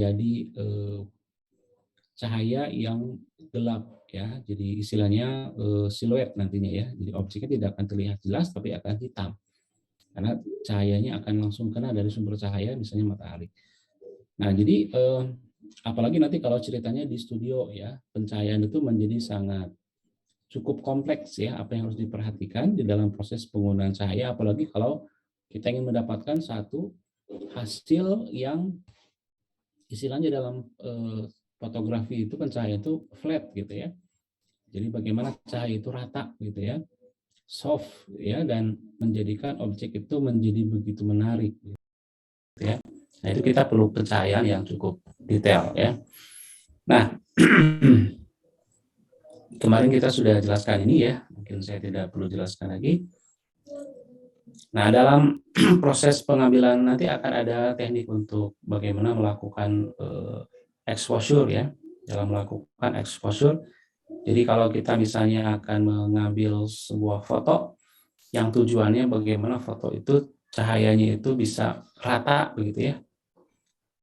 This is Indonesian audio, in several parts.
jadi cahaya yang gelap ya. Jadi istilahnya siluet nantinya ya. Jadi objeknya tidak akan terlihat jelas tapi akan hitam. Karena cahayanya akan langsung kena dari sumber cahaya misalnya matahari. Nah, jadi apalagi nanti kalau ceritanya di studio ya, pencahayaan itu menjadi sangat cukup kompleks ya, apa yang harus diperhatikan di dalam proses penggunaan cahaya, apalagi kalau kita ingin mendapatkan satu hasil yang istilahnya dalam fotografi itu kan cahaya itu flat gitu ya. Jadi bagaimana cahaya itu rata gitu ya, soft ya, dan menjadikan objek itu menjadi begitu menarik gitu ya. Nah, itu kita perlu pencahayaan yang cukup detail ya. Nah, kemarin kita sudah jelaskan ini ya, mungkin saya tidak perlu jelaskan lagi. Nah, dalam proses pengambilan nanti akan ada teknik untuk bagaimana melakukan exposure ya, dalam melakukan exposure. Jadi kalau kita misalnya akan mengambil sebuah foto yang tujuannya bagaimana foto itu cahayanya itu bisa rata begitu ya,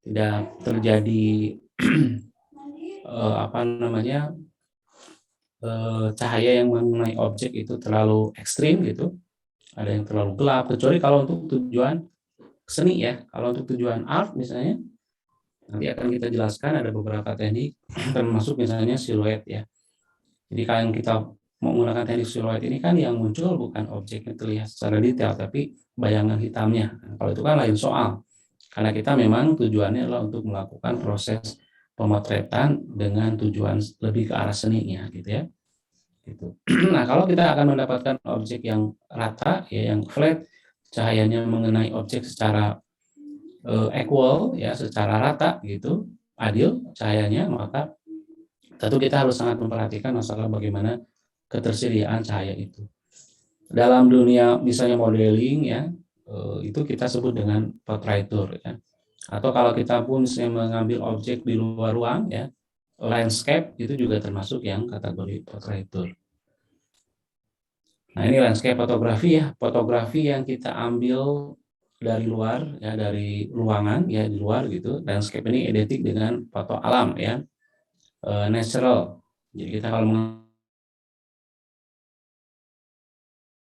tidak terjadi apa namanya cahaya yang mengenai objek itu terlalu ekstrim gitu, ada yang terlalu gelap, kecuali kalau untuk tujuan seni ya. Kalau untuk tujuan art misalnya, nanti akan kita jelaskan ada beberapa teknik, termasuk misalnya siluet ya. Jadi kalau kita menggunakan teknik siluet ini kan yang muncul bukan objek yang terlihat secara detail, tapi bayangan hitamnya. Nah, kalau itu kan lain soal, karena kita memang tujuannya adalah untuk melakukan proses pemotretan dengan tujuan lebih ke arah seninya gitu ya. Gitu. Nah, kalau kita akan mendapatkan objek yang rata ya, yang flat, cahayanya mengenai objek secara equal ya, secara rata gitu, adil cahayanya, maka tentu kita harus sangat memperhatikan masalah bagaimana ketersediaan cahaya itu. Dalam dunia misalnya modeling ya, itu kita sebut dengan portraiture ya. Atau kalau kita pun misalnya mengambil objek di luar ruang ya, landscape itu juga termasuk yang kategori portraiture. Nah, ini landscape fotografi ya, fotografi yang kita ambil dari luar ya, dari ruangan ya, di luar gitu. Landscape ini identik dengan foto alam ya, natural. Jadi kita kalau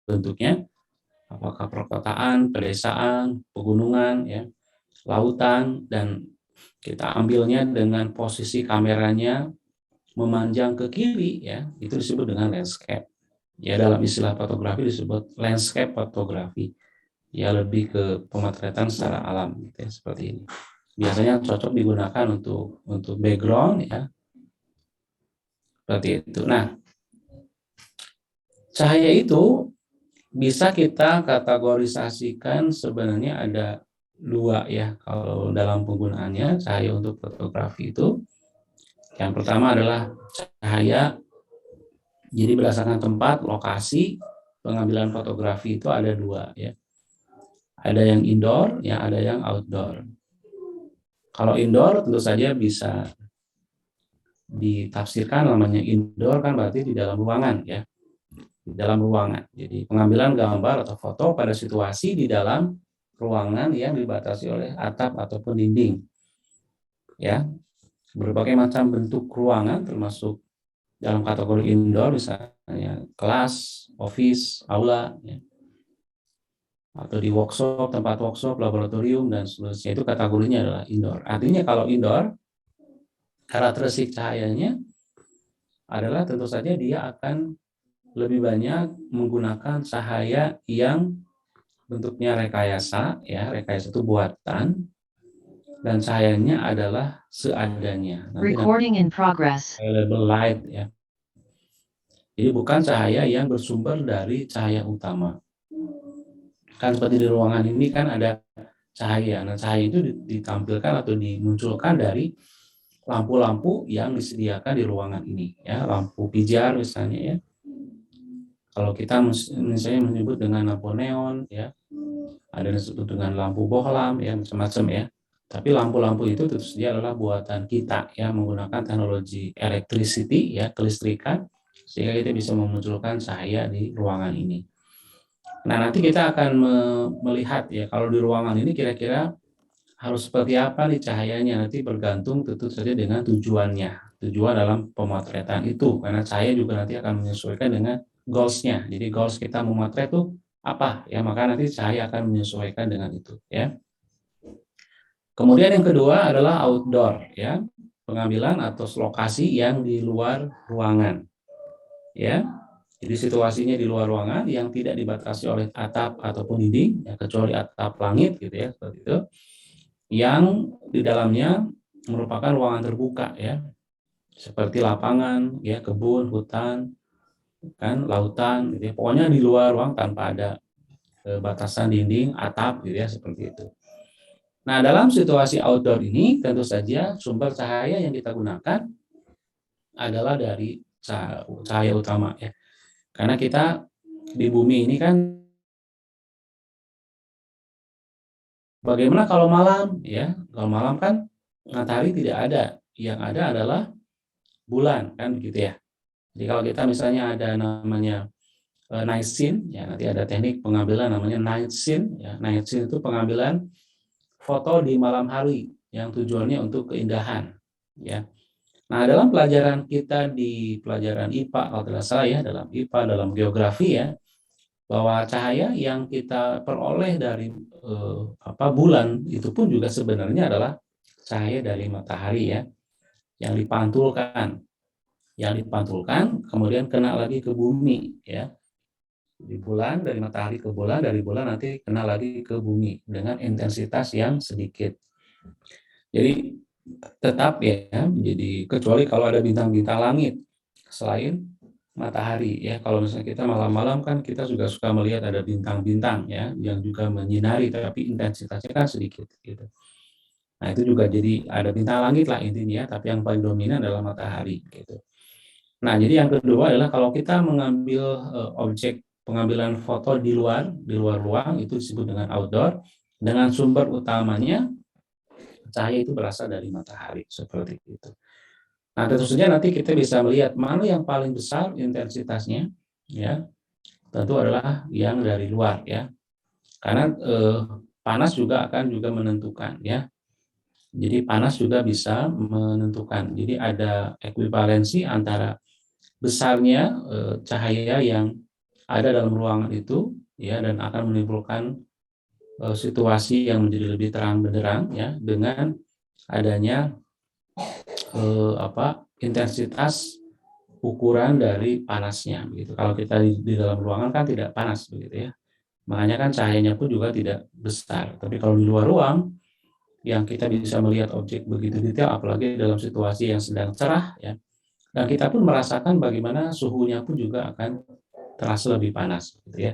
bentuknya apakah perkotaan, pedesaan, pegunungan ya, lautan, dan kita ambilnya dengan posisi kameranya memanjang ke kiri ya, itu disebut dengan landscape. Ya, dalam istilah fotografi disebut landscape fotografi. Ya, lebih ke pemotretan secara alam gitu ya, seperti ini. Biasanya cocok digunakan untuk background ya, seperti itu. Nah, cahaya itu bisa kita kategorisasikan sebenarnya ada dua ya kalau dalam penggunaannya cahaya untuk fotografi itu. Yang pertama adalah cahaya, jadi berdasarkan tempat, lokasi pengambilan fotografi itu ada dua ya. Ada yang indoor, ya ada yang outdoor. Kalau indoor tentu saja bisa ditafsirkan namanya indoor kan berarti di dalam ruangan ya. Di dalam ruangan. Jadi pengambilan gambar atau foto pada situasi di dalam ruangan yang dibatasi oleh atap ataupun dinding. Ya. Berbagai macam bentuk ruangan termasuk dalam kategori indoor misalnya kelas, office, aula ya. Atau di workshop, tempat workshop, laboratorium dan seterusnya, itu kategorinya adalah indoor. Artinya kalau indoor karakteristik cahayanya adalah tentu saja dia akan lebih banyak menggunakan cahaya yang bentuknya rekayasa ya, rekayasa itu buatan, dan cahayanya adalah seadanya. Recording in progress. Available light ya. Jadi bukan cahaya yang bersumber dari cahaya utama. Kan seperti di ruangan ini kan ada cahaya. Nah, cahaya itu ditampilkan atau dimunculkan dari lampu-lampu yang disediakan di ruangan ini ya, lampu pijar misalnya ya. Kalau kita misalnya menyebut dengan lampu neon ya, ada yang disebut dengan lampu bohlam ya, macam-macam ya. Tapi lampu-lampu itu tentu saja adalah buatan kita ya, menggunakan teknologi electricity ya, kelistrikan, sehingga kita bisa memunculkan cahaya di ruangan ini. Nah, nanti kita akan melihat ya, kalau di ruangan ini kira-kira harus seperti apa nih cahayanya, nanti bergantung tentu saja dengan tujuannya, tujuan dalam pemotretan itu, karena cahaya juga nanti akan menyesuaikan dengan goals-nya. Jadi goals kita memotret itu apa ya, maka nanti cahaya akan menyesuaikan dengan itu ya. Kemudian yang kedua adalah outdoor ya, pengambilan atau lokasi yang di luar ruangan ya. Jadi situasinya di luar ruangan yang tidak dibatasi oleh atap ataupun dinding ya, kecuali atap langit gitu ya, seperti itu. Yang di dalamnya merupakan ruangan terbuka ya, seperti lapangan ya, kebun, hutan, kan, lautan gitu ya. Pokoknya di luar ruang tanpa ada batasan dinding, atap gitu ya, seperti itu. Nah, dalam situasi outdoor ini tentu saja sumber cahaya yang kita gunakan adalah dari cahaya utama ya. Karena kita di bumi ini kan, bagaimana kalau malam ya? Kalau malam kan matahari tidak ada, yang ada adalah bulan kan begitu ya. Jadi kalau kita misalnya ada namanya night scene ya, nanti ada teknik pengambilan namanya night scene ya. Night scene itu pengambilan foto di malam hari yang tujuannya untuk keindahan ya. Nah, dalam pelajaran kita di pelajaran IPA kalau tidak salah ya, dalam IPA dalam geografi ya, bahwa cahaya yang kita peroleh dari bulan itu pun juga sebenarnya adalah cahaya dari matahari ya, yang dipantulkan kemudian kena lagi ke bumi ya. Di bulan, dari matahari ke bulan, dari bulan nanti kena lagi ke bumi dengan intensitas yang sedikit. Jadi tetap ya, jadi kecuali kalau ada bintang-bintang langit selain matahari ya. Kalau misalnya kita malam-malam kan kita juga suka melihat ada bintang-bintang ya yang juga menyinari, tapi intensitasnya kan sedikit gitu. Nah, itu juga jadi ada bintang langit lah intinya, tapi yang paling dominan adalah matahari gitu. Nah, jadi yang kedua adalah kalau kita mengambil objek pengambilan foto di luar ruang, itu disebut dengan outdoor, dengan sumber utamanya cahaya itu berasal dari matahari, seperti itu. Nah, tentu saja nanti kita bisa melihat mana yang paling besar intensitasnya, ya, tentu adalah yang dari luar, ya. Karena panas juga akan juga menentukan, ya. Jadi panas juga bisa menentukan. Jadi ada ekuivalensi antara besarnya cahaya yang ada dalam ruangan itu, ya, dan akan menimbulkan situasi yang menjadi lebih terang benderang, ya, dengan adanya intensitas ukuran dari panasnya begitu. Kalau kita di dalam ruangan kan tidak panas begitu ya. Makanya kan cahayanya pun juga tidak besar. Tapi kalau di luar ruang yang kita bisa melihat objek begitu detail, apalagi dalam situasi yang sedang cerah ya. Dan kita pun merasakan bagaimana suhunya pun juga akan terasa lebih panas gitu ya.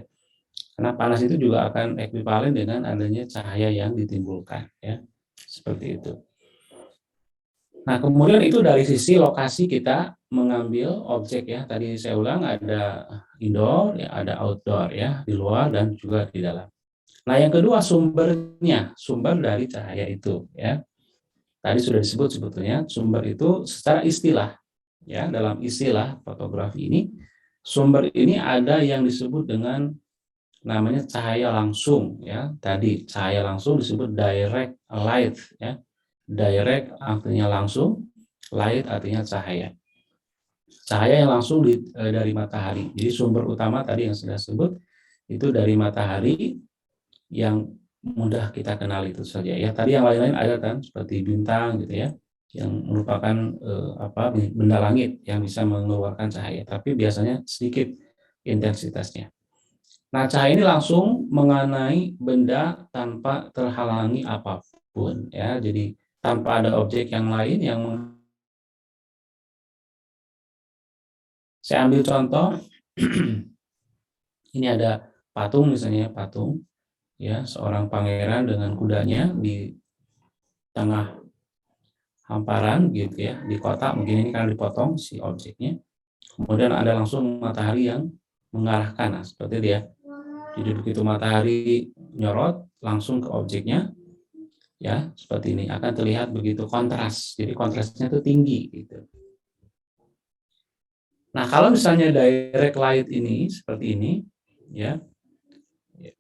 Karena panas itu juga akan ekuivalen dengan adanya cahaya yang ditimbulkan ya. Seperti itu. Nah, kemudian itu dari sisi lokasi kita mengambil objek ya. Tadi saya ulang ada indoor, ya, ada outdoor ya, di luar dan juga di dalam. Nah, yang kedua sumbernya, sumber dari cahaya itu ya. Tadi sudah disebut sebetulnya sumber itu secara istilah ya, dalam istilah fotografi ini sumber ini ada yang disebut dengan namanya cahaya langsung ya. Tadi cahaya langsung disebut direct light ya. Direct artinya langsung, light artinya cahaya. Cahaya yang langsung dari matahari. Jadi sumber utama tadi yang sudah sebut itu dari matahari yang mudah kita kenal itu saja ya. Tadi yang lain-lain ada kan seperti bintang gitu ya, yang merupakan benda langit yang bisa mengeluarkan cahaya, tapi biasanya sedikit intensitasnya. Nah, cahaya ini langsung mengenai benda tanpa terhalangi apapun ya. Jadi tanpa ada objek yang lain yang saya ambil contoh ini ada patung misalnya, patung ya, seorang pangeran dengan kudanya di tengah hamparan gitu ya, di kota, mungkin ini kan dipotong si objeknya. Kemudian ada langsung matahari yang mengarahkan, nah, seperti itu ya. Jadi begitu matahari nyorot langsung ke objeknya, ya seperti ini akan terlihat begitu kontras. Jadi kontrasnya itu tinggi gitu. Nah, kalau misalnya direct light ini seperti ini, ya,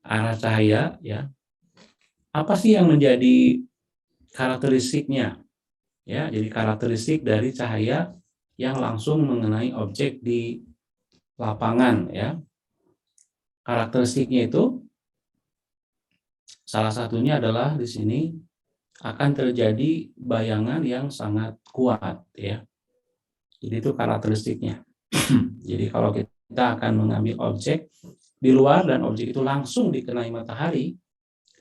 arah cahaya, ya, apa sih yang menjadi karakteristiknya, ya. Jadi karakteristik dari cahaya yang langsung mengenai objek di lapangan, ya. Karakteristiknya itu salah satunya adalah di sini akan terjadi bayangan yang sangat kuat, ya. Jadi itu karakteristiknya. Jadi kalau kita akan mengambil objek di luar dan objek itu langsung dikenai matahari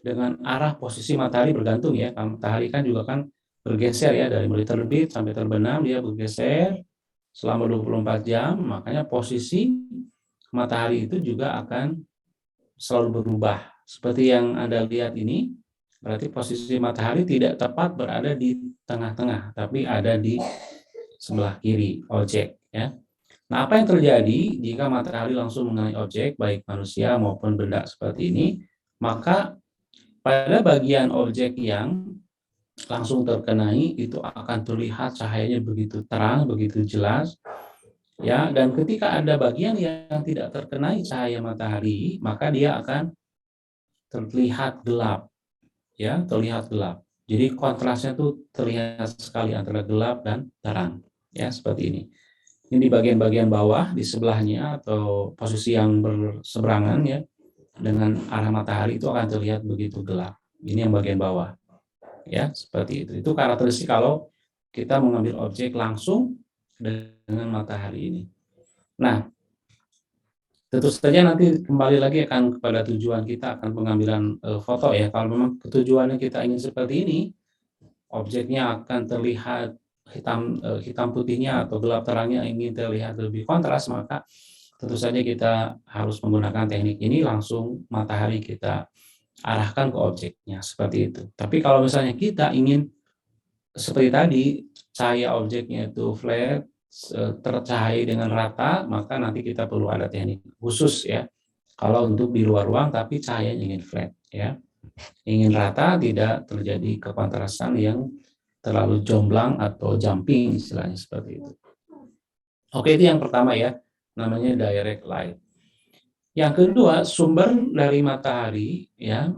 dengan arah posisi matahari bergantung, ya. Matahari kan juga kan bergeser, ya, dari mulai terbit sampai terbenam dia bergeser selama 24 jam, makanya posisi matahari itu juga akan selalu berubah. Seperti yang Anda lihat ini, berarti posisi matahari tidak tepat berada di tengah-tengah, tapi ada di sebelah kiri objek, ya. Nah, apa yang terjadi jika matahari langsung mengenai objek, baik manusia maupun benda seperti ini, maka pada bagian objek yang langsung terkenai itu akan terlihat cahayanya begitu terang, begitu jelas, ya. Dan ketika ada bagian yang tidak terkenai cahaya matahari, maka dia akan terlihat gelap, ya, terlihat gelap. Jadi kontrasnya tuh terlihat sekali antara gelap dan terang, ya, seperti ini. Ini di bagian-bagian bawah di sebelahnya atau posisi yang berseberangan, ya, dengan arah matahari itu akan terlihat begitu gelap. Ini yang bagian bawah, ya, seperti itu. Itu karakteristik kalau kita mengambil objek langsung dengan matahari ini. Nah, tentu saja nanti kembali lagi akan kepada tujuan kita akan pengambilan foto, ya. Kalau memang tujuannya kita ingin seperti ini, objeknya akan terlihat hitam putihnya atau gelap terangnya ingin terlihat lebih kontras, maka tentu saja kita harus menggunakan teknik ini, langsung matahari kita arahkan ke objeknya seperti itu. Tapi kalau misalnya kita ingin seperti tadi cahaya objeknya itu flat, tercahai dengan rata, maka nanti kita perlu ada teknik khusus, ya. Kalau untuk di luar ruang tapi cahayanya ingin flat, ya. Ingin rata, tidak terjadi kekontrasan yang terlalu jomblang atau jumping, istilahnya seperti itu. Oke, itu yang pertama, ya, namanya direct light. Yang kedua, sumber dari matahari, ya.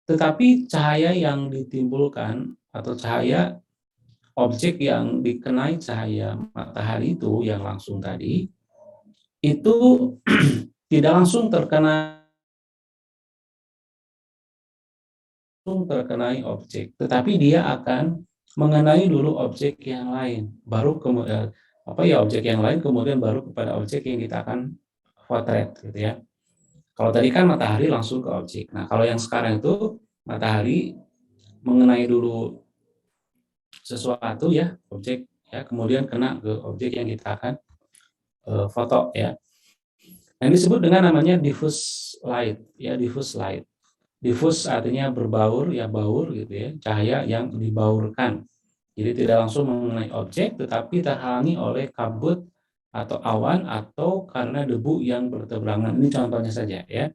Tetapi cahaya yang ditimbulkan atau cahaya objek yang dikenai cahaya matahari itu yang langsung tadi, itu tidak langsung terkenai objek, tetapi dia akan mengenai dulu objek yang lain, baru kemudian objek yang lain kemudian baru kepada objek yang kita akan potret, gitu, ya. Kalau tadi kan matahari langsung ke objek. Nah, kalau yang sekarang itu matahari mengenai dulu sesuatu, ya, objek, ya, kemudian kena ke objek yang kita akan foto, ya. Nah, ini disebut dengan namanya diffuse light, ya, diffuse light. Diffuse artinya berbaur, ya, baur, gitu, ya, cahaya yang dibaurkan. Jadi tidak langsung mengenai objek, tetapi terhalangi oleh kabut atau awan atau karena debu yang bertebarangan. Ini contohnya saja, ya.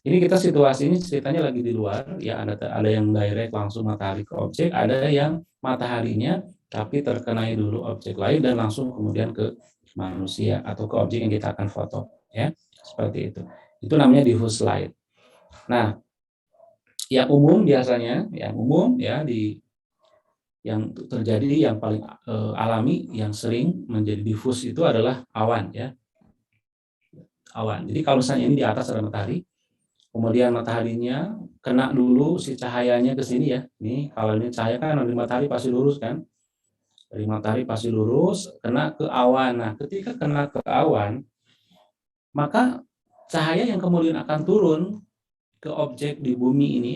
Ini kita situasi ini ceritanya lagi di luar, ya, ada yang direct langsung matahari ke objek, ada yang mataharinya tapi terkenai dulu objek lain dan langsung kemudian ke manusia atau ke objek yang kita akan foto, ya, seperti itu. Itu namanya diffuse light. Nah, yang umum biasanya, ya, yang terjadi yang paling alami yang sering menjadi diffuse itu adalah awan, ya. Awan. Jadi kalau misalnya ini di atas ada matahari, kemudian mataharinya kena dulu si cahayanya ke sini, ya. Ini kalau ini cahaya kan dari matahari pasti lurus kan? Dari matahari pasti lurus, kena ke awan. Nah, ketika kena ke awan, maka cahaya yang kemudian akan turun ke objek di bumi ini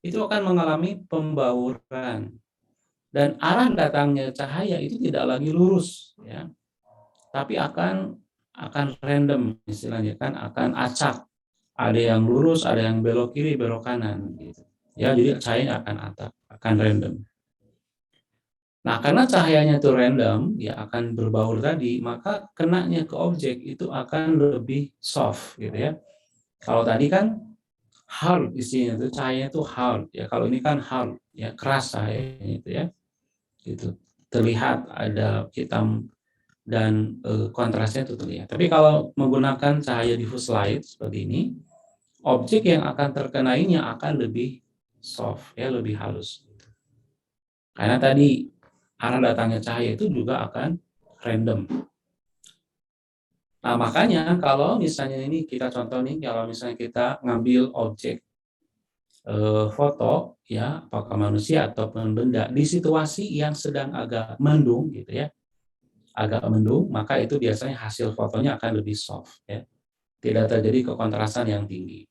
itu akan mengalami pembauran. Dan arah datangnya cahaya itu tidak lagi lurus, ya. Tapi akan random, istilahnya kan akan acak. Ada yang lurus, ada yang belok kiri, belok kanan, gitu. Ya, jadi cahayanya akan random. Nah, karena cahayanya itu random, ya, akan berbaur tadi, maka kenanya ke objek itu akan lebih soft, gitu, ya. Kalau tadi kan hard isinya itu cahayanya itu hard, ya. Kalau ini kan hard, ya, keras cahayanya itu, ya. Gitu. Terlihat ada hitam dan kontrasnya itu terlihat. Tapi kalau menggunakan cahaya diffuse light seperti ini, objek yang akan terkenainya akan lebih soft ya, lebih halus. Karena tadi arah datangnya cahaya itu juga akan random. Nah, makanya kalau misalnya ini kita contoh nih, kalau misalnya kita ngambil objek foto ya, apakah manusia ataupun benda di situasi yang sedang agak mendung gitu ya, agak mendung, maka itu biasanya hasil fotonya akan lebih soft ya. Tidak terjadi kekontrasan yang tinggi.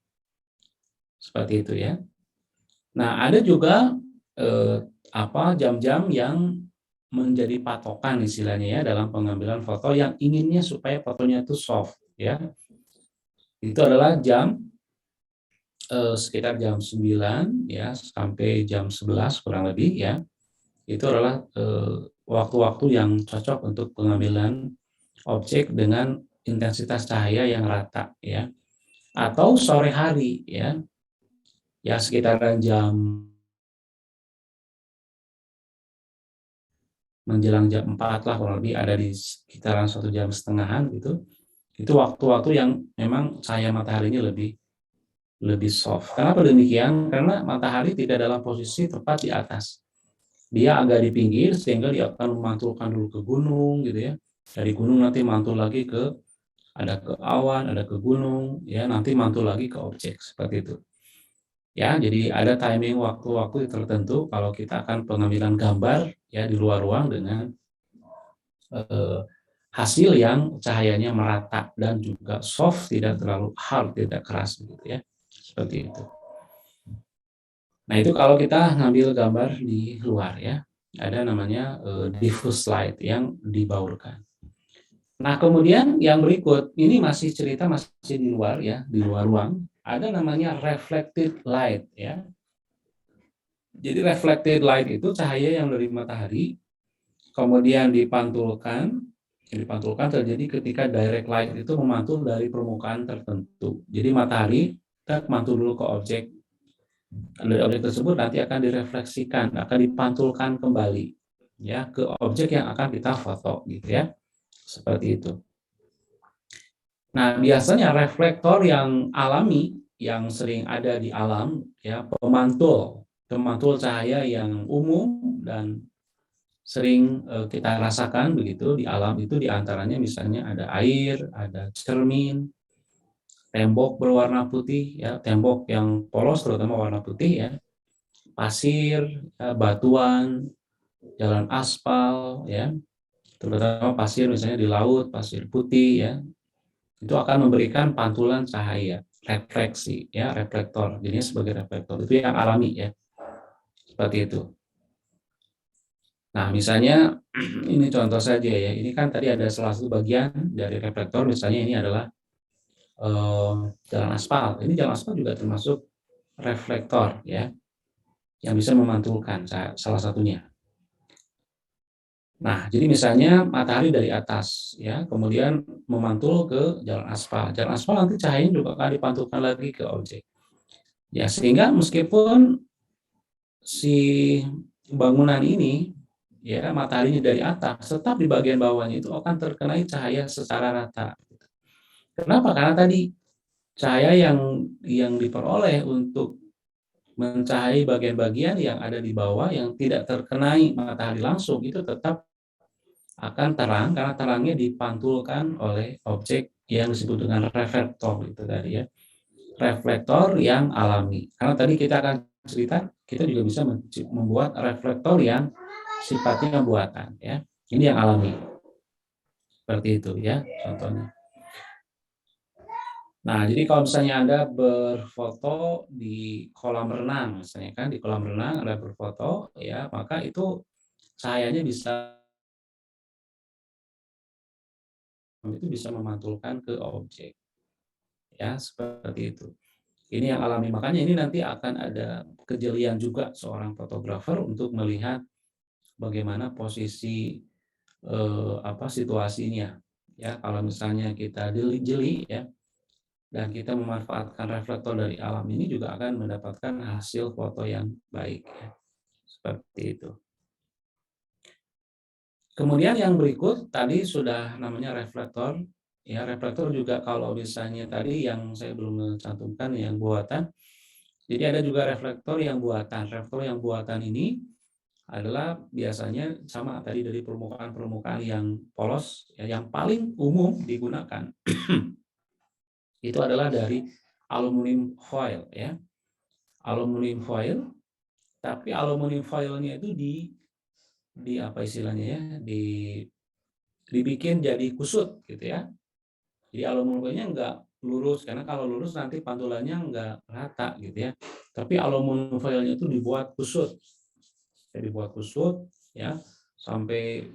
Seperti itu ya. Nah, ada juga jam-jam yang menjadi patokan istilahnya ya dalam pengambilan foto yang inginnya supaya fotonya itu soft ya. Itu adalah jam sekitar jam 9 ya sampai jam 11 kurang lebih ya. Itu adalah waktu-waktu yang cocok untuk pengambilan objek dengan intensitas cahaya yang rata ya. Atau sore hari ya. Ya sekitaran jam menjelang jam 4 lah kurang lebih, ada di sekitaran 1,5 jam gitu. Itu waktu-waktu yang memang cahaya mataharinya lebih lebih soft. Kenapa demikian? Karena matahari tidak dalam posisi tepat di atas. Dia agak di pinggir sehingga dia akan memantulkan dulu ke gunung gitu ya. Dari gunung nanti mantul lagi ada ke awan, ada ke gunung, ya nanti mantul lagi ke objek seperti itu. Ya, jadi ada timing waktu-waktu tertentu kalau kita akan pengambilan gambar ya di luar ruang dengan hasil yang cahayanya merata dan juga soft, tidak terlalu hard, tidak keras gitu ya. Seperti itu. Nah, itu kalau kita ngambil gambar di luar ya. Ada namanya diffuse light yang dibaurkan. Nah, kemudian yang berikut, ini masih cerita masih di luar ya, di luar ruang. Ada namanya reflected light ya. Jadi reflected light itu cahaya yang dari matahari kemudian dipantulkan terjadi ketika direct light itu memantul dari permukaan tertentu. Jadi matahari kita mantul dulu ke objek. Dari objek tersebut nanti akan direfleksikan, akan dipantulkan kembali ya ke objek yang akan kita foto gitu ya. Seperti itu. Nah, biasanya reflektor yang alami yang sering ada di alam ya, pemantul cahaya yang umum dan sering kita rasakan begitu di alam itu diantaranya misalnya ada air, ada cermin, tembok berwarna putih ya, tembok yang polos terutama warna putih ya, pasir, ya, batuan, jalan aspal ya, terutama pasir misalnya di laut, pasir putih ya, itu akan memberikan pantulan cahaya, refleksi ya, reflektor. Jadi sebagai reflektor itu yang alami ya. Seperti itu. Nah, misalnya ini contoh saja ya. Ini kan tadi ada salah satu bagian dari reflektor, misalnya ini adalah jalan aspal. Ini jalan aspal juga termasuk reflektor ya, yang bisa memantulkan salah satunya. Nah, jadi misalnya matahari dari atas ya, kemudian memantul ke jalan aspal. Jalan aspal nanti cahayanya juga akan dipantulkan lagi ke objek. Ya, sehingga meskipun si bangunan ini ya mataharinya dari atas, tetap di bagian bawahnya itu akan terkenai cahaya secara rata. Kenapa? Karena tadi cahaya yang diperoleh untuk mencahayai bagian-bagian yang ada di bawah yang tidak terkenai matahari langsung itu tetap akan terang karena terangnya dipantulkan oleh objek yang disebut dengan reflektor itu tadi ya. Reflektor yang alami. Karena tadi kita akan cerita, kita juga bisa membuat reflektor yang sifatnya buatan ya. Ini yang alami. Seperti itu ya contohnya. Nah, jadi kalau misalnya Anda berfoto di kolam renang misalnya kan, di kolam renang Anda berfoto ya, maka itu cahayanya bisa memantulkan ke objek. Ya, seperti itu. Ini yang alami. Makanya ini nanti akan ada kejelian juga seorang fotografer untuk melihat bagaimana posisi situasinya. Ya, kalau misalnya kita jeli ya dan kita memanfaatkan reflektor dari alam ini juga akan mendapatkan hasil foto yang baik ya. Seperti itu. Kemudian yang berikut tadi sudah namanya reflektor. Ya, reflektor juga kalau misalnya tadi yang saya belum mencantumkan yang buatan Jadi ada juga reflektor yang buatan. Reflektor yang buatan ini adalah biasanya sama tadi dari permukaan-permukaan yang polos, ya, yang paling umum digunakan itu adalah dari aluminium foil, ya. Aluminium foil, tapi aluminium foilnya itu di apa istilahnya ya, dibikin jadi kusut gitu ya. Jadi aluminium foilnya enggak lurus, karena kalau lurus nanti pantulannya enggak rata gitu ya. Tapi aluminium foilnya itu dibuat kusut. Jadi dibuat kusut ya sampai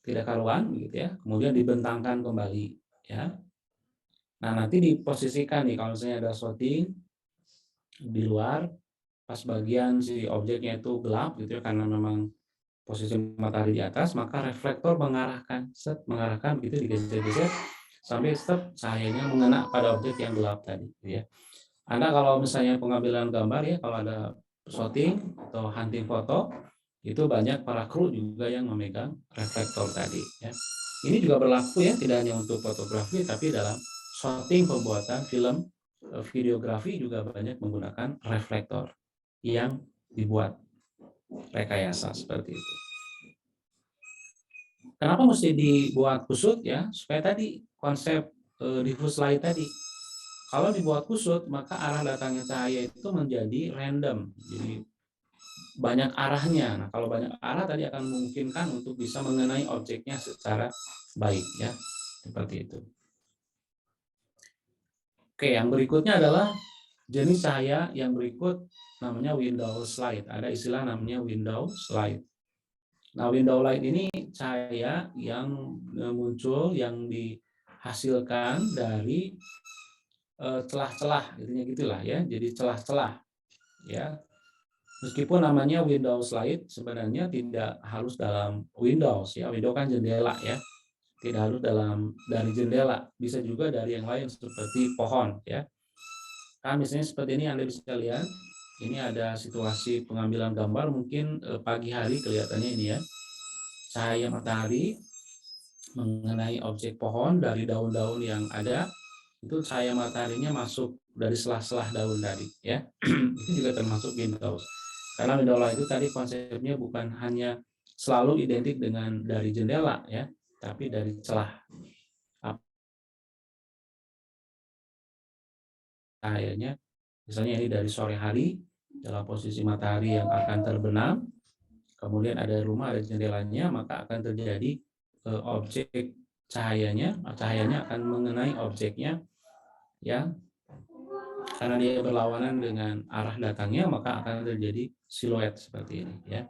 tidak karuan gitu ya. Kemudian dibentangkan kembali ya. Nah, nanti diposisikan nih kalau misalnya ada shooting di luar, pas bagian si objeknya itu gelap gitu ya, karena memang posisi matahari di atas, maka reflektor mengarahkan gitu, digeser-geser sampai cahayanya mengena pada objek yang gelap tadi gitu ya. Anda kalau misalnya pengambilan gambar ya, kalau ada shooting atau hunting foto, itu banyak para kru juga yang memegang reflektor tadi ya. Ini juga berlaku ya, tidak hanya untuk fotografi, tapi dalam shooting pembuatan film videografi juga banyak menggunakan reflektor yang dibuat rekayasa seperti itu. Kenapa mesti dibuat kusut ya? Supaya tadi konsep diffuse light tadi. Kalau dibuat kusut, maka arah datangnya cahaya itu menjadi random. Jadi banyak arahnya. Nah, kalau banyak arah tadi akan memungkinkan untuk bisa mengenai objeknya secara baik ya. Seperti itu. Oke, yang berikutnya adalah jenis cahaya yang berikut namanya window light. Ada istilah namanya window light. Nah, window light ini cahaya yang muncul yang dihasilkan dari celah-celah, intinya gitulah ya. Jadi celah-celah ya. Meskipun namanya Windows Light, sebenarnya tidak harus dalam Windows ya. Windows kan jendela ya. Tidak harus dari jendela, bisa juga dari yang lain seperti pohon ya. Kan misalnya seperti ini Anda bisa lihat. Ini ada situasi pengambilan gambar mungkin pagi hari kelihatannya ini ya. Cahaya matahari mengenai objek pohon dari daun-daun yang ada, itu cahaya mataharinya masuk dari selah-selah daun tadi ya. Itu juga termasuk windows. Karena window light itu tadi konsepnya bukan hanya selalu identik dengan dari jendela ya, tapi dari celah cahayanya. Misalnya ini dari sore hari dalam posisi matahari yang akan terbenam, kemudian ada rumah, ada jendelanya, maka akan terjadi objek cahayanya akan mengenai objeknya ya, karena dia berlawanan dengan arah datangnya, maka akan terjadi siluet seperti ini ya.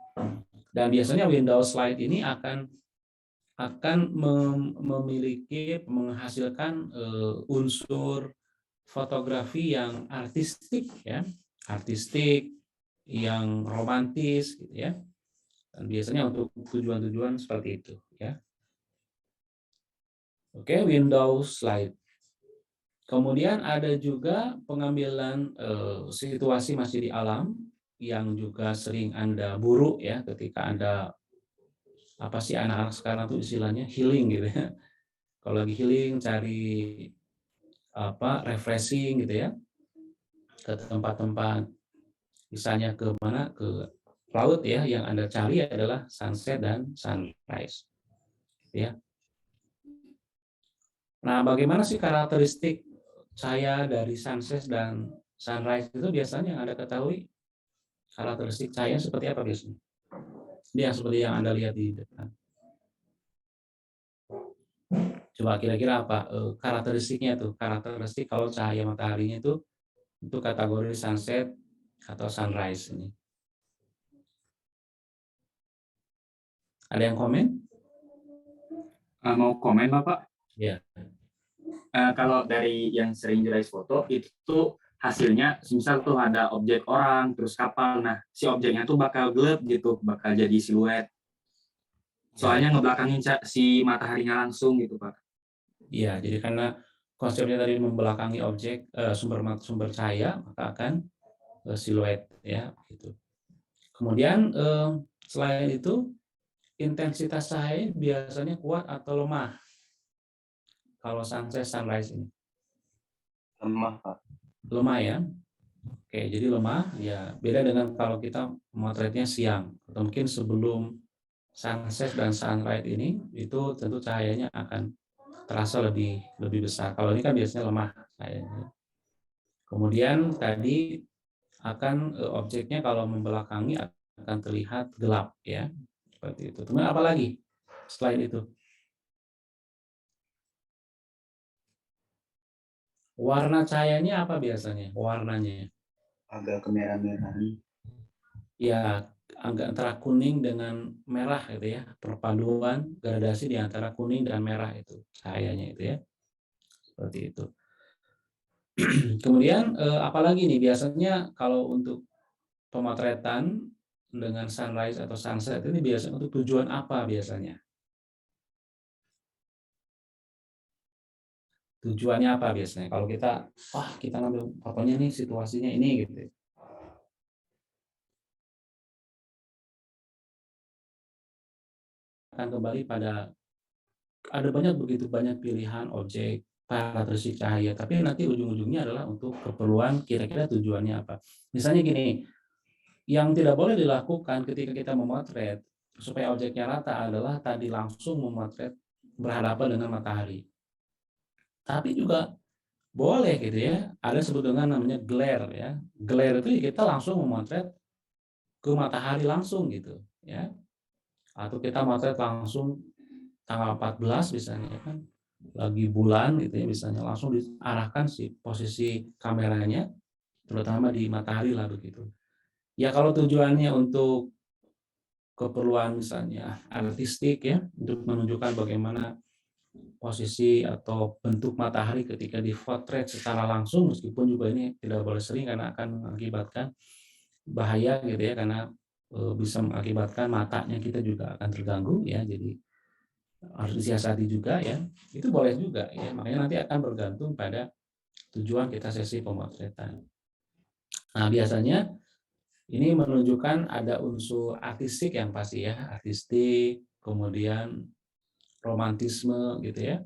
Dan biasanya Windows Light ini akan memiliki menghasilkan unsur fotografi yang artistik ya, artistik yang romantis gitu ya. Dan biasanya untuk tujuan-tujuan seperti itu ya. Oke, Windows Light. Kemudian ada juga pengambilan situasi masih di alam yang juga sering Anda buruk ya ketika Anda apa sih anak-anak sekarang tuh istilahnya healing gitu ya. Kalau lagi healing cari apa refreshing gitu ya ke tempat-tempat misalnya ke mana ke laut ya, yang Anda cari adalah sunset dan sunrise ya. Nah, bagaimana sih karakteristik cahaya dari sunset dan sunrise itu biasanya yang Anda ketahui? Karakteristik cahaya seperti apa biasanya? Ini yang seperti yang Anda lihat di depan. Coba kira-kira apa karakteristiknya tuh? Karakteristik kalau cahaya mataharinya itu kategori sunset atau sunrise ini. Ada yang komen? Mau komen Bapak? Ya. Kalau dari yang sering jurnalis foto itu tuh hasilnya misal tuh ada objek orang terus kapal, nah si objeknya tuh bakal gelap gitu, bakal jadi siluet. Soalnya ngebelakangin si mataharinya langsung gitu Pak. Iya, jadi karena konsepnya tadi membelakangi objek sumber cahaya, maka akan siluet ya gitu. Kemudian selain itu intensitas cahaya biasanya kuat atau lemah kalau sunset sunrise ini? Lemah Pak. Lemah ya. Oke, jadi lemah ya beda dengan kalau kita memotretnya siang atau mungkin sebelum sunset dan sunrise ini, itu tentu cahayanya akan terasa lebih lebih besar. Kalau ini kan biasanya lemah cahayanya. Kemudian tadi akan objeknya kalau membelakangi akan terlihat gelap ya, seperti itu. Kemudian apa lagi selain itu? Warna cahayanya apa biasanya? Warnanya? Agak kemerah-merahan. Ya, agak antara kuning dengan merah gitu ya, perpaduan gradasi di antara kuning dan merah itu cahayanya itu ya, seperti itu. Kemudian, apalagi nih biasanya kalau untuk pemotretan dengan sunrise atau sunset ini biasanya untuk tujuan apa biasanya? Tujuannya apa biasanya? Kalau kita, wah kita ngambil fotonya nih situasinya ini gitu ya. Akan kembali pada ada begitu banyak pilihan objek, karakteristik cahaya, tapi nanti ujung-ujungnya adalah untuk keperluan kira-kira tujuannya apa. Misalnya gini, yang tidak boleh dilakukan ketika kita memotret supaya objeknya rata adalah tadi langsung memotret berhadapan dengan matahari. Tapi juga boleh gitu ya, ada sebut dengan namanya glare ya. Glare itu kita langsung memotret ke matahari langsung gitu ya. Atau kita motret langsung tanggal 14 misalnya ya kan, lagi bulan gitu ya misalnya langsung diarahkan si posisi kameranya terutama di matahari lah begitu. Ya kalau tujuannya untuk keperluan misalnya artistik ya, untuk menunjukkan bagaimana posisi atau bentuk matahari ketika dipotret secara langsung meskipun juga ini tidak boleh sering karena akan mengakibatkan bahaya gitu ya karena bisa mengakibatkan matanya kita juga akan terganggu ya jadi harus disiasati juga ya itu boleh juga ya makanya nanti akan bergantung pada tujuan kita sesi pemotretan. Nah biasanya ini menunjukkan ada unsur artistik yang pasti ya artistik kemudian romantisme gitu ya.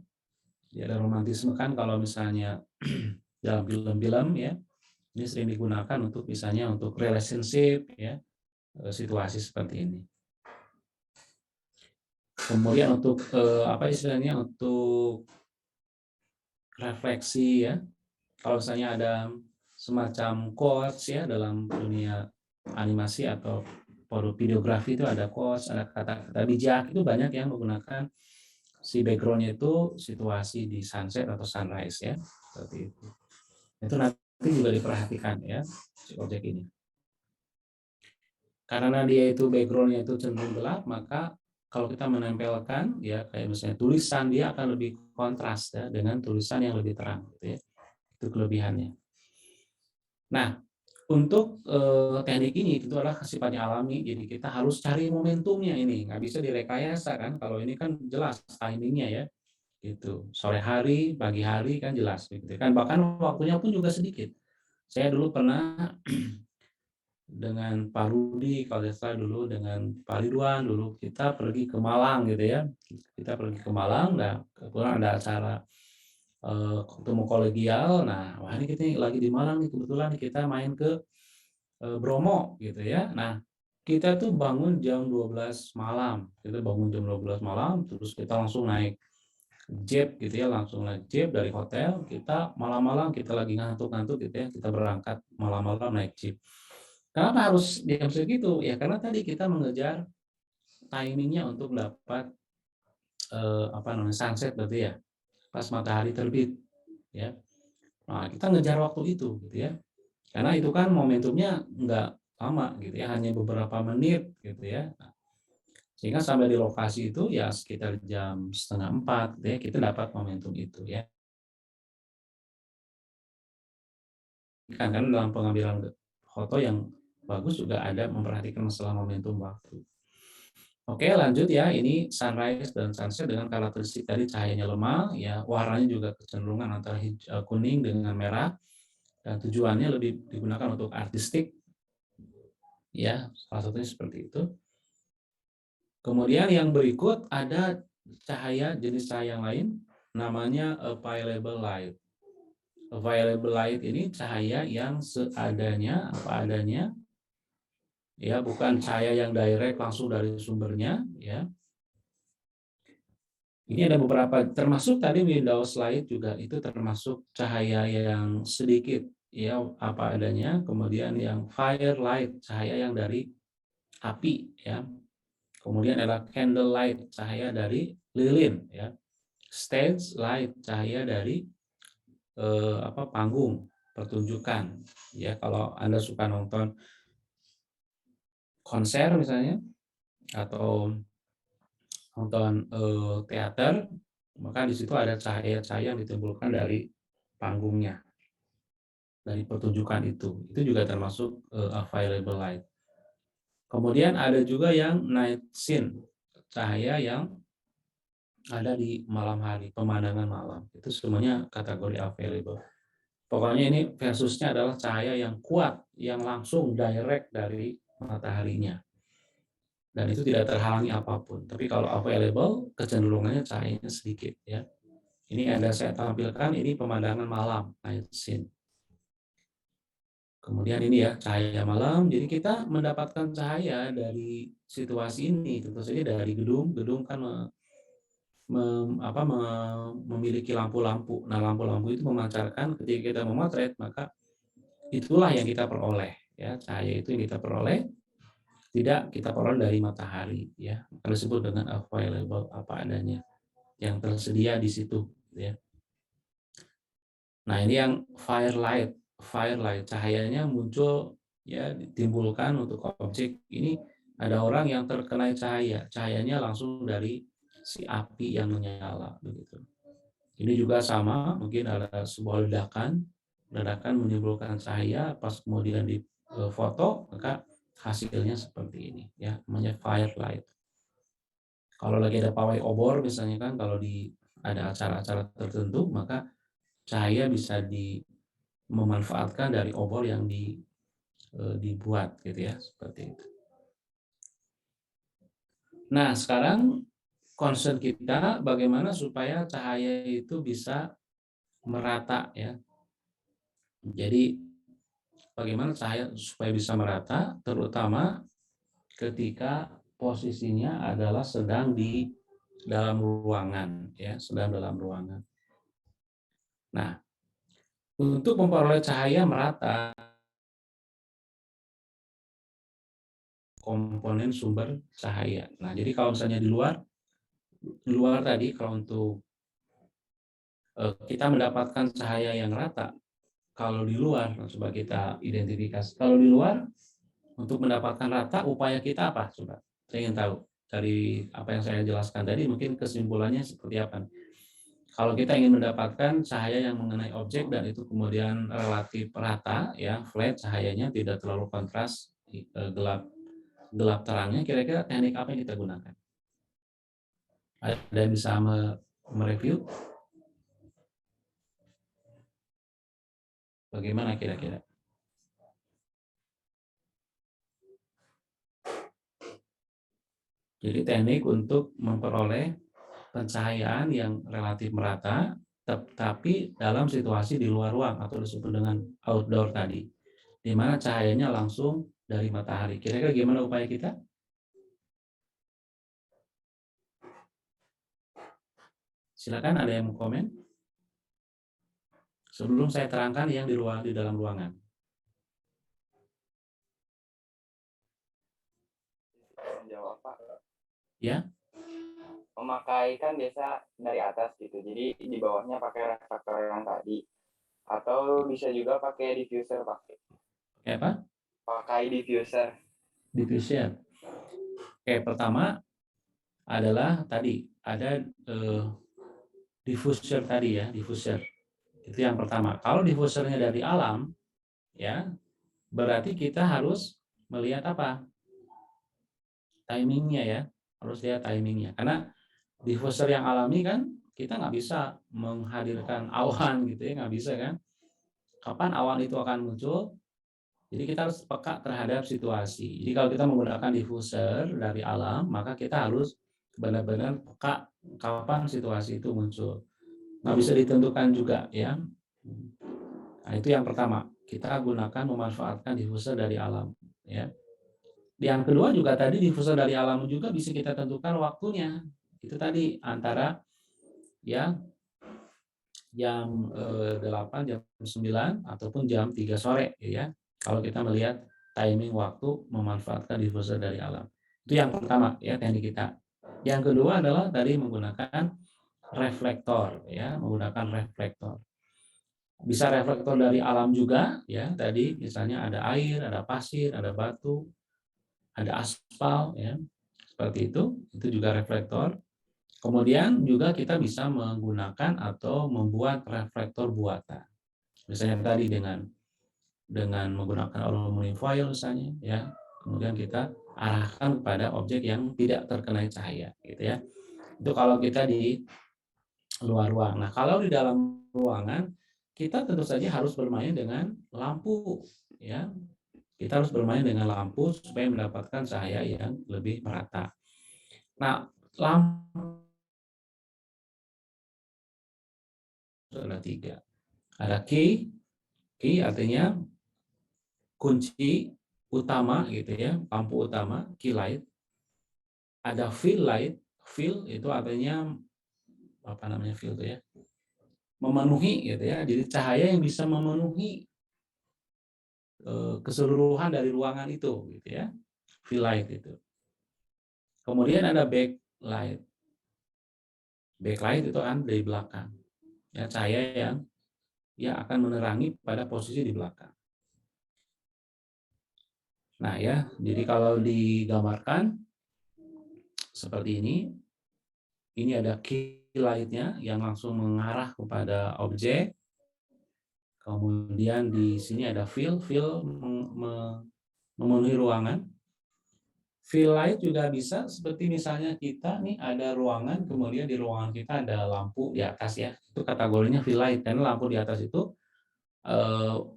Ya, ada romantisme kan kalau misalnya dalam film-film ya, ini sering digunakan untuk misalnya untuk relationship ya, situasi seperti ini. Kemudian untuk apa istilahnya untuk refleksi ya. Kalau misalnya ada semacam quotes ya dalam dunia animasi atau videografi itu ada quotes, ada kata-kata bijak itu banyak yang menggunakan si backgroundnya itu situasi di sunset atau sunrise ya, seperti itu. Itu nanti juga diperhatikan ya si objek ini. Karena dia itu backgroundnya itu cenderung gelap, maka kalau kita menempelkan ya kayak misalnya tulisan dia akan lebih kontras ya dengan tulisan yang lebih terang gitu ya. Itu kelebihannya. Nah, untuk teknik ini itu adalah sifatnya alami, jadi kita harus cari momentumnya ini, nggak bisa direkayasa kan. Kalau ini kan jelas timingnya ya, gitu. Sore hari, pagi hari kan jelas, gitu kan. Bahkan waktunya pun juga sedikit. Saya dulu pernah dengan Pak Rudi, kalau tidak salah dulu dengan Pak Ridwan dulu kita pergi ke Malang gitu ya. Kita pergi ke Malang, nah kebetulan ada acara ketemu kolegial. Nah, wah ini kita lagi di Malang nih kebetulan kita main ke Bromo gitu ya. Nah, kita tuh bangun jam 12 malam. Kita bangun jam 12 malam terus kita langsung naik Jeep gitu ya, langsung naik Jeep dari hotel, kita malam-malam kita lagi ngantuk-ngantuk gitu ya, kita berangkat malam-malam naik Jeep. Kenapa harus jam segitu? Ya karena tadi kita mengejar timingnya untuk dapat apa namanya sunset berarti ya, pas matahari terbit ya. Nah, kita ngejar waktu itu gitu ya. Karena itu kan momentumnya nggak lama gitu ya, hanya beberapa menit gitu ya. Sehingga sampai di lokasi itu ya sekitar jam setengah 4 gitu ya, kita dapat momentum itu ya. Karena dalam pengambilan foto yang bagus juga ada memperhatikan masalah momentum waktu. Oke, lanjut ya. Ini sunrise dan sunset dengan karakteristik tadi cahayanya lemah, ya warnanya juga kecenderungan antara kuning dengan merah, dan tujuannya lebih digunakan untuk artistik, ya salah satunya seperti itu. Kemudian yang berikut ada cahaya jenis cahaya yang lain, namanya available light. Available light ini cahaya yang seadanya, apa adanya, ya, bukan cahaya yang direct langsung dari sumbernya, ya. Ini ada beberapa, termasuk tadi Windows Light juga itu termasuk cahaya yang sedikit, ya, apa adanya. Kemudian yang firelight, cahaya yang dari api, ya. Kemudian ada candle light, cahaya dari lilin, ya. Stage light, cahaya dari panggung pertunjukan, ya. Kalau Anda suka nonton konser misalnya atau nonton teater, maka di situ ada cahaya-cahaya yang ditimbulkan dari panggungnya, dari pertunjukan itu juga termasuk available light. Kemudian ada juga yang night scene, cahaya yang ada di malam hari, pemandangan malam, itu semuanya kategori available. Pokoknya ini versusnya adalah cahaya yang kuat, yang langsung direct dari mataharinya. Dan itu tidak terhalangi apapun. Tapi kalau available, kecenderungannya cahayanya sedikit, ya. Ini Anda saya tampilkan, ini pemandangan malam, night scene. Kemudian ini ya, cahaya malam. Jadi kita mendapatkan cahaya dari situasi ini, tentu saja dari gedung. Gedung kan memiliki lampu-lampu. Nah, lampu-lampu itu memancarkan ketika kita memotret, maka itulah yang kita peroleh, ya. Cahaya itu yang kita peroleh, tidak kita peroleh dari matahari, ya. Maka disebut dengan available, apa adanya, yang tersedia di situ, ya. Nah, ini yang firelight. Firelight, cahayanya muncul, ya, ditimbulkan untuk objek. Ini ada orang yang terkena cahaya, cahayanya langsung dari si api yang menyala, begitu. Ini juga sama, mungkin ada sebuah ledakan menimbulkan cahaya, pas kemudian di foto, maka hasilnya seperti ini, ya, namanya firelight. Kalau lagi ada pawai obor misalnya kan, kalau ada acara-acara tertentu, maka cahaya bisa memanfaatkan dari obor yang dibuat, gitu ya, seperti itu. Nah, sekarang concern kita bagaimana supaya cahaya itu bisa merata, ya. Jadi bagaimana cahaya supaya bisa merata, terutama ketika posisinya adalah sedang di dalam ruangan, ya, sedang dalam ruangan. Nah, untuk memperoleh cahaya merata, komponen sumber cahaya. Nah, jadi kalau misalnya di luar tadi, kalau untuk kita mendapatkan cahaya yang rata, kalau di luar, coba kita identifikasi. Kalau di luar, untuk mendapatkan rata, upaya kita apa? Coba, saya ingin tahu. Dari apa yang saya jelaskan tadi, mungkin kesimpulannya seperti apa? Kalau kita ingin mendapatkan cahaya yang mengenai objek dan itu kemudian relatif rata, ya, flat cahayanya, tidak terlalu kontras, gelap terangnya, kira-kira teknik apa yang kita gunakan? Ada yang bisa mereview? Bagaimana kira-kira? Jadi teknik untuk memperoleh pencahayaan yang relatif merata, tapi dalam situasi di luar ruang atau disebut dengan outdoor tadi, di mana cahayanya langsung dari matahari. Kira-kira gimana upaya kita? Silakan, ada yang mau komen? Sebelum saya terangkan yang di dalam ruangan. Jawab, Pak. Ya. Memakai kan biasa dari atas gitu, jadi di bawahnya pakai reflektor yang tadi, atau bisa juga pakai diffuser, Pak. Pakai apa? Pakai diffuser. Diffuser. Oke, pertama adalah tadi ada diffuser tadi, ya, diffuser. Itu yang pertama. Kalau diffusernya dari alam, ya, berarti kita harus melihat apa? Timingnya, ya. Harus lihat timingnya. Karena diffuser yang alami kan kita nggak bisa menghadirkan awan gitu, ya, nggak bisa kan. Kapan awan itu akan muncul? Jadi kita harus peka terhadap situasi. Jadi kalau kita menggunakan diffuser dari alam, maka kita harus benar-benar peka kapan situasi itu muncul. Nggak bisa ditentukan juga, ya. Nah, itu yang pertama. Kita gunakan memanfaatkan diffuser dari alam. Ya. Yang kedua juga tadi diffuser dari alam juga bisa kita tentukan waktunya. Itu tadi antara ya jam 8, jam 9 ataupun jam 3 sore ya. Kalau kita melihat timing waktu memanfaatkan diffuser dari alam. Itu yang pertama ya teknik kita. Yang kedua adalah tadi menggunakan reflektor ya, menggunakan reflektor. Bisa reflektor dari alam juga ya, tadi misalnya ada air, ada pasir, ada batu, ada aspal ya. Seperti itu juga reflektor. Kemudian juga kita bisa menggunakan atau membuat reflektor buatan. Misalnya tadi dengan menggunakan aluminium foil misalnya ya. Kemudian kita arahkan kepada objek yang tidak terkena cahaya gitu ya. Itu kalau kita di luar ruang. Nah, kalau di dalam ruangan kita tentu saja harus bermain dengan lampu ya. Kita harus bermain dengan lampu supaya mendapatkan cahaya yang lebih merata. Nah, lampu ada 3. Ada key artinya kunci utama gitu ya, lampu utama, key light. Ada fill light, fill itu artinya apa namanya fill itu ya? Memenuhi gitu ya. Jadi cahaya yang bisa memenuhi keseluruhan dari ruangan itu gitu ya. Fill light itu. Kemudian ada backlight. Backlight itu kan dari belakang. Ya, cahaya yang akan menerangi pada posisi di belakang. Nah ya, jadi kalau digambarkan seperti ini ada key light-nya yang langsung mengarah kepada objek. Kemudian di sini ada fill memenuhi ruangan. Fill light juga bisa seperti misalnya kita nih ada ruangan, kemudian di ruangan kita ada lampu di atas ya. Itu kategorinya fill light, karena lampu di atas itu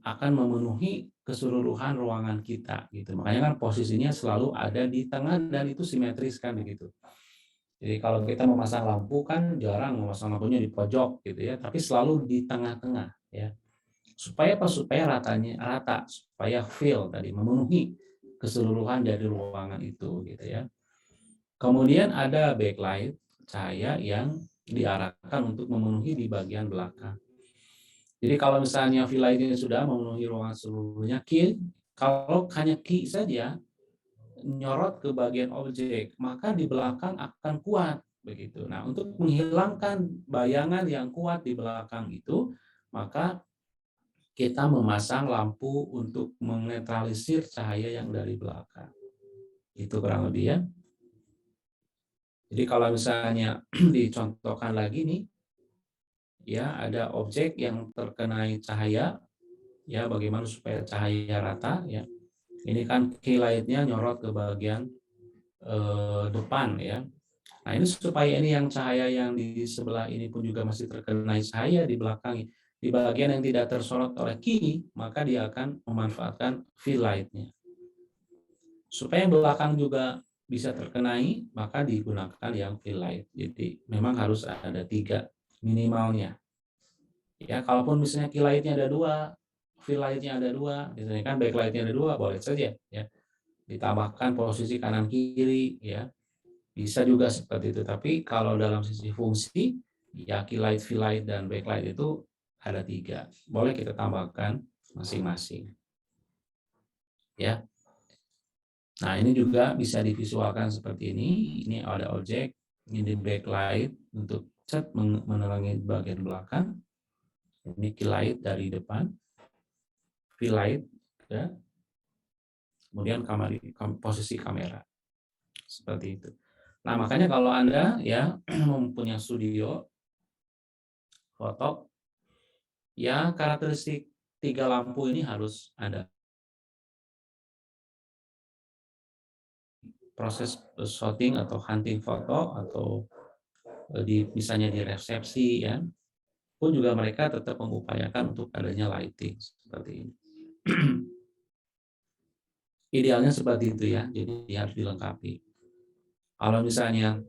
akan memenuhi keseluruhan ruangan kita gitu. Makanya kan posisinya selalu ada di tengah dan itu simetris kan begitu. Jadi kalau kita memasang lampu kan jarang memasang lampunya di pojok gitu ya, tapi selalu di tengah-tengah ya. Supaya apa? Supaya rata, supaya fill tadi memenuhi keseluruhan dari ruangan itu gitu ya. Kemudian ada backlight, cahaya yang diarahkan untuk memenuhi di bagian belakang. Jadi kalau misalnya villa ini sudah memenuhi ruangan seluruhnya, kalau hanya key saja nyorot ke bagian objek, maka di belakang akan kuat begitu. Nah, untuk menghilangkan bayangan yang kuat di belakang itu, maka kita memasang lampu untuk menetralisir cahaya yang dari belakang. Itu kurang lebih ya. Jadi kalau misalnya dicontohkan lagi nih, ya ada objek yang terkenai cahaya, ya bagaimana supaya cahaya rata ya. Ini kan key light-nya nyorot ke bagian depan ya. Nah ini supaya ini yang cahaya yang di sebelah ini pun juga masih terkenai cahaya di belakang, di bagian yang tidak tersorot oleh key, maka dia akan memanfaatkan fill light-nya. Supaya yang belakang juga bisa terkenai, maka digunakan yang fill light. Jadi memang harus ada 3 minimalnya. Ya, kalaupun misalnya key light-nya ada 2, fill light-nya ada 2, misalnya kan backlight-nya ada 2, boleh saja ya. Ditambahkan posisi kanan kiri ya. Bisa juga seperti itu. Tapi kalau dalam sisi fungsi, ya key light, fill light dan backlight itu ada 3. Boleh kita tambahkan masing-masing. Ya. Nah, ini juga bisa divisualkan seperti ini. Ini ada objek, ini backlight untuk menerangi bagian belakang. Ini key light dari depan, fill light, ya. Kemudian posisi kamera. Seperti itu. Nah, makanya kalau Anda ya mempunyai studio foto, ya karakteristik 3 lampu ini harus ada. Proses shooting atau hunting foto atau misalnya di resepsi ya, pun juga mereka tetap mengupayakan untuk adanya lighting seperti ini. Idealnya seperti itu ya, jadi harus dilengkapi. Kalau misalnya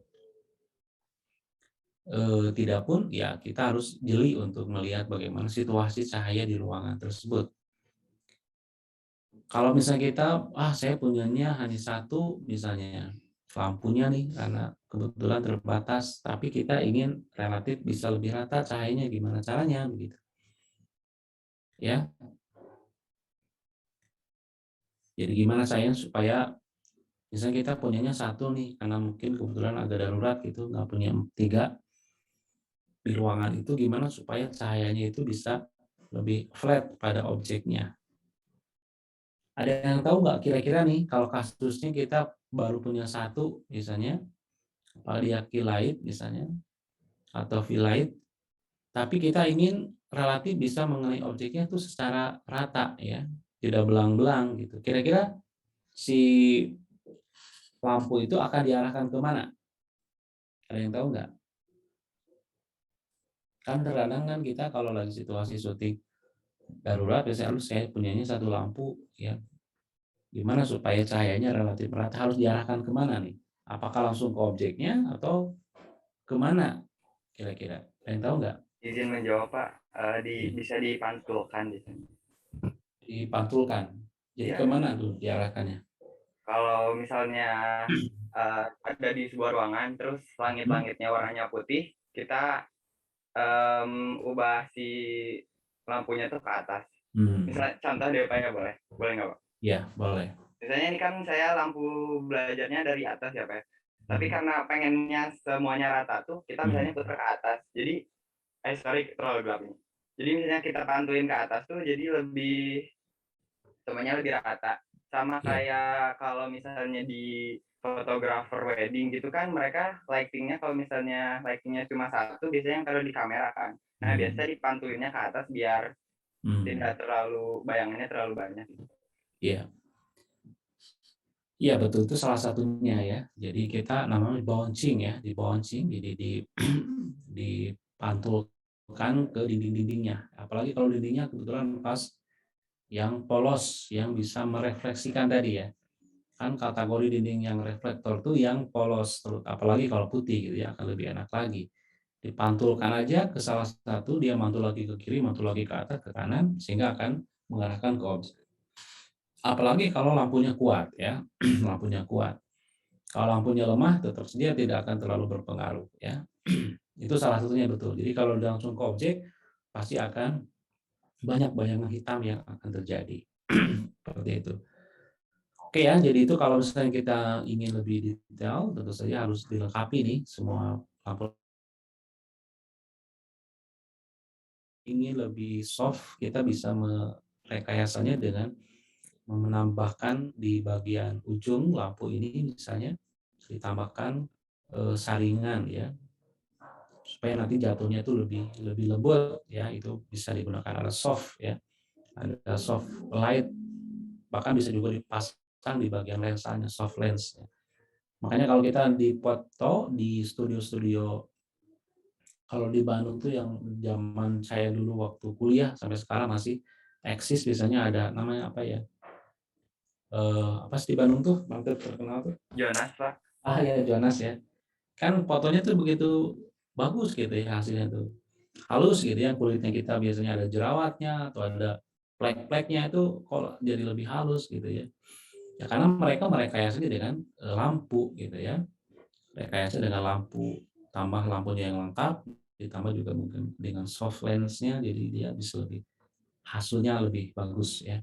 tidak pun ya kita harus jeli untuk melihat bagaimana situasi cahaya di ruangan tersebut. Kalau misalnya kita, saya punyanya hanya satu misalnya lampunya nih karena kebetulan terbatas, tapi kita ingin relatif bisa lebih rata cahayanya, gimana caranya begitu ya. Jadi gimana caranya supaya misalnya kita punyanya satu nih karena mungkin kebetulan agak darurat gitu, nggak punya tiga di ruangan itu, gimana supaya cahayanya itu bisa lebih flat pada objeknya. Ada yang tahu nggak kira-kira nih kalau kasusnya kita baru punya satu misalnya, dia key light misalnya atau V-light, tapi kita ingin relatif bisa mengenai objeknya itu secara rata ya, tidak belang-belang gitu. Kira-kira si lampu itu akan diarahkan ke mana? Ada yang tahu nggak? Kan terkadang kan kita kalau lagi situasi syuting darurat, biasanya harus saya punyanya satu lampu ya. Gimana supaya cahayanya relatif merata, harus diarahkan kemana nih? Apakah langsung ke objeknya atau kemana kira-kira? Ada yang tahu nggak? Izin menjawab Pak, Hmm. bisa dipantulkan di sini. Dipantulkan. Jadi Iya, kemana tuh diarahkannya? kalau misalnya ada di sebuah ruangan, terus Hmm? langit-langitnya warnanya putih, kita ubah si lampunya tuh ke atas. Hmm. Misalnya contoh deh Pak ya, boleh? Boleh nggak Pak? Ya, boleh. Misalnya ini kan saya lampu belajarnya dari atas ya Pak ya. Tapi Hmm. karena pengennya semuanya rata tuh, kita misalnya Hmm. putar ke atas. Jadi, sorry terlalu gelap nih. Jadi misalnya kita pantuin ke atas tuh, jadi lebih semuanya lebih rata. Sama Ya. kayak kalau misalnya di fotografer wedding gitu kan, mereka lightingnya kalau misalnya lightingnya cuma satu, biasanya yang taruh di kamera kan. Nah biasa Hmm. dipantuinnya ke atas biar Hmm. tidak terlalu bayangannya terlalu banyak. Iya. Iya betul, itu salah satunya ya. Jadi kita namanya bouncing ya, di bouncing, jadi dipantulkan ke dinding-dindingnya. Apalagi kalau dindingnya kebetulan pas yang polos, yang bisa merefleksikan tadi ya. Kan kategori dinding yang reflektor tuh yang polos, apalagi kalau putih gitu ya, akan lebih enak lagi. Dipantulkan aja ke salah satu, dia mantul lagi ke kiri, mantul lagi ke atas, ke kanan, sehingga akan mengarahkan ke objek. Apalagi kalau lampunya kuat ya, lampunya kuat. Kalau lampunya lemah, tetap dia tidak akan terlalu berpengaruh ya. Itu salah satunya betul. Jadi kalau langsung ke objek, pasti akan banyak bayangan hitam yang akan terjadi. Seperti itu. Oke ya, jadi itu kalau misalnya kita ingin lebih detail, tentu saja harus dilengkapi nih semua lampu. Ingin lebih soft, kita bisa merekayasanya dengan menambahkan di bagian ujung lampu ini misalnya ditambahkan saringan ya, supaya nanti jatuhnya itu lebih lebih lembut ya. Itu bisa digunakan ada soft ya, ada soft light, bahkan bisa juga dipasang di bagian lensanya, soft lens ya. Makanya kalau kita di foto di studio-studio, kalau di Bandung tuh yang zaman saya dulu waktu kuliah sampai sekarang masih eksis, biasanya ada namanya apa ya, apa sih di Bandung tuh market terkenal tuh, Jonas Pak. ya Jonas ya, kan fotonya tuh begitu bagus gitu ya, hasilnya tuh halus gitu ya, kulitnya kita biasanya ada jerawatnya atau ada plek-pleknya, itu kok jadi lebih halus gitu ya. Ya karena mereka merekayasa dengan lampu gitu ya, rekayasa dengan lampu, tambah lampunya yang lengkap, ditambah juga mungkin dengan soft lens-nya, jadi dia bisa lebih, hasilnya lebih bagus ya.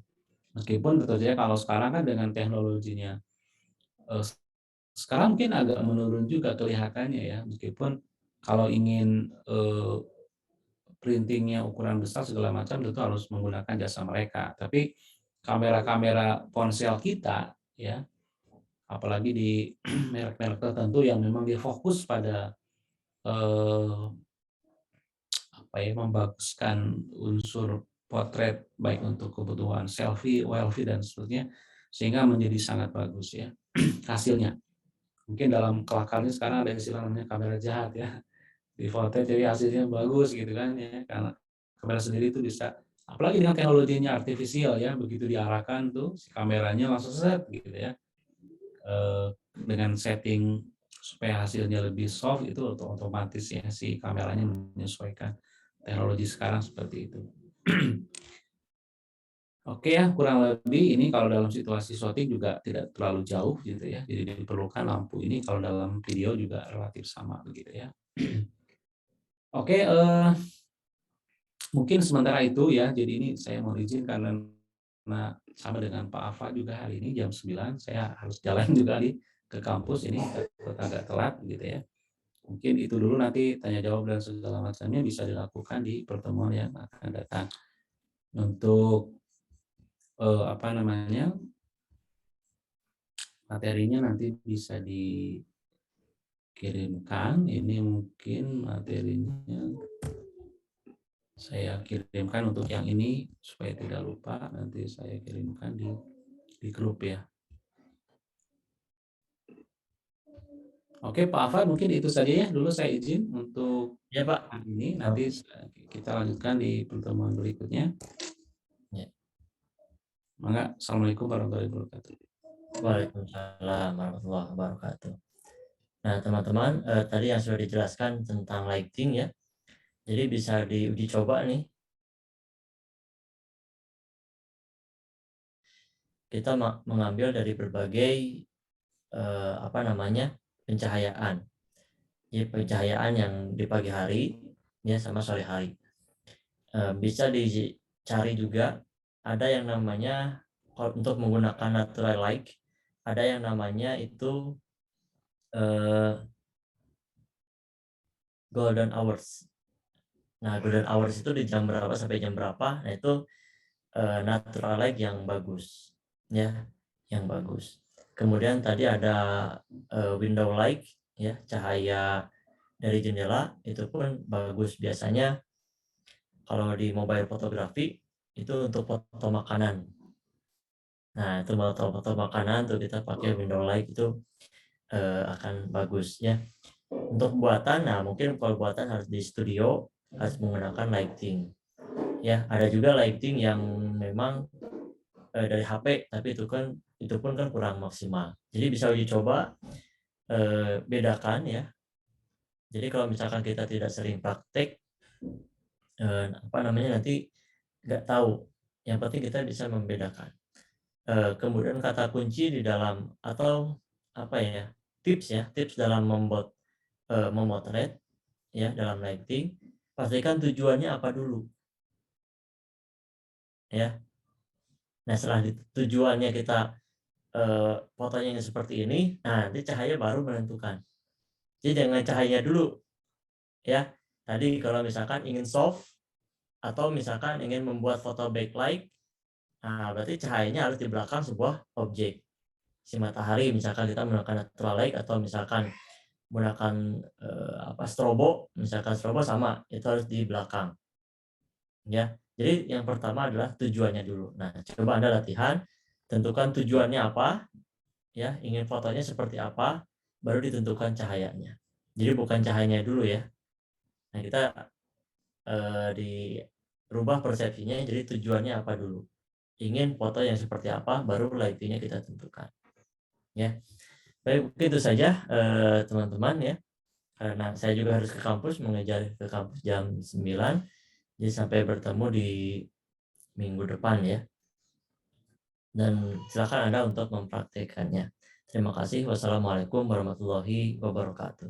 Meskipun tentu saja kalau sekarang kan dengan teknologinya, eee, sekarang mungkin agak menurun juga kelihatannya ya, meskipun kalau ingin, printing-nya ukuran besar segala macam tentu harus menggunakan jasa mereka. Tapi kamera-kamera ponsel kita ya, apalagi di merek-merek tertentu yang memang dia fokus pada, eee, apa ya, membaguskan unsur potret baik untuk kebutuhan selfie, WLV dan seterusnya, sehingga menjadi sangat bagus ya hasilnya. Mungkin dalam kelakarnya sekarang ada istilah namanya kamera jahat ya. Di foto jadi hasilnya bagus gitu kan ya, karena kamera sendiri itu bisa, apalagi dengan teknologinya artifisial ya, begitu diarahkan tuh si kameranya langsung set gitu ya, dengan setting supaya hasilnya lebih soft itu otomatis ya si kameranya menyesuaikan teknologi sekarang seperti itu. Oke ya, kurang lebih ini kalau dalam situasi shooting juga tidak terlalu jauh gitu ya. Jadi diperlukan lampu ini kalau dalam video juga relatif sama begitu ya. Oke, mungkin sementara itu ya. Jadi ini saya mau izin karena sama dengan Pak Afa juga hari ini jam 9 saya harus jalan juga nih ke kampus ini agak telat gitu ya. Mungkin itu dulu, nanti tanya jawab dan segala macamnya bisa dilakukan di pertemuan yang akan datang. Untuk materinya nanti bisa dikirimkan. Ini mungkin materinya saya kirimkan untuk yang ini supaya tidak lupa, nanti saya kirimkan di grup ya. Oke Pak Afan, mungkin itu saja ya. Dulu saya izin untuk Ya Pak. ini, nanti kita lanjutkan di pertemuan berikutnya. Ya. Mangga, Assalamualaikum warahmatullahi wabarakatuh. Waalaikumsalam warahmatullahi wabarakatuh. Nah teman-teman, tadi yang sudah dijelaskan tentang lighting ya, jadi bisa diuji coba nih. Kita mengambil dari berbagai pencahayaan. Ya, pencahayaan yang di pagi hari ya sama sore hari. Bisa dicari juga ada yang namanya untuk menggunakan natural light, ada yang namanya itu golden hours. Nah, golden hours itu di jam berapa sampai jam berapa? Nah, itu natural light yang bagus ya, yang bagus. Kemudian tadi ada window light ya, cahaya dari jendela itu pun bagus. Biasanya kalau di mobile fotografi itu untuk foto makanan. Nah, itu foto makanan tuh kita pakai window light itu akan bagus ya. Untuk buatan, nah mungkin kalau buatan harus di studio, harus menggunakan lighting. Ya, ada juga lighting yang memang dari HP, tapi itu pun kan kurang maksimal. Jadi bisa uji coba, bedakan ya. Jadi kalau misalkan kita tidak sering praktek, nanti nggak tahu. Yang penting kita bisa membedakan. Kemudian kata kunci di dalam atau tips dalam memotret ya dalam lighting, pastikan tujuannya apa dulu ya. Nah setelah tujuannya kita fotonya seperti ini, nah nanti cahaya baru menentukan. Jadi jangan cahayanya dulu ya. Tadi kalau misalkan ingin soft atau misalkan ingin membuat foto backlight, nah berarti cahayanya harus di belakang sebuah objek. Si matahari misalkan kita menggunakan natural light atau misalkan menggunakan strobo, misalkan strobo sama, itu harus di belakang. Ya. Jadi yang pertama adalah tujuannya dulu. Nah, coba Anda latihan, tentukan tujuannya apa, ya, ingin fotonya seperti apa, baru ditentukan cahayanya. Jadi bukan cahayanya dulu ya. Nah, kita dirubah persepsinya, jadi tujuannya apa dulu. Ingin foto yang seperti apa, baru lightingnya kita tentukan. Ya. Baik, itu saja teman-teman ya. Karena saya juga harus ke kampus, mengejar ke kampus jam 9. Jadi sampai bertemu di minggu depan ya. Dan silakan Anda untuk mempraktekannya. Terima kasih. Wassalamualaikum warahmatullahi wabarakatuh.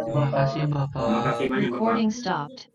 Terima kasih Bapak. Terima kasih banyak Bapak. Recording stopped.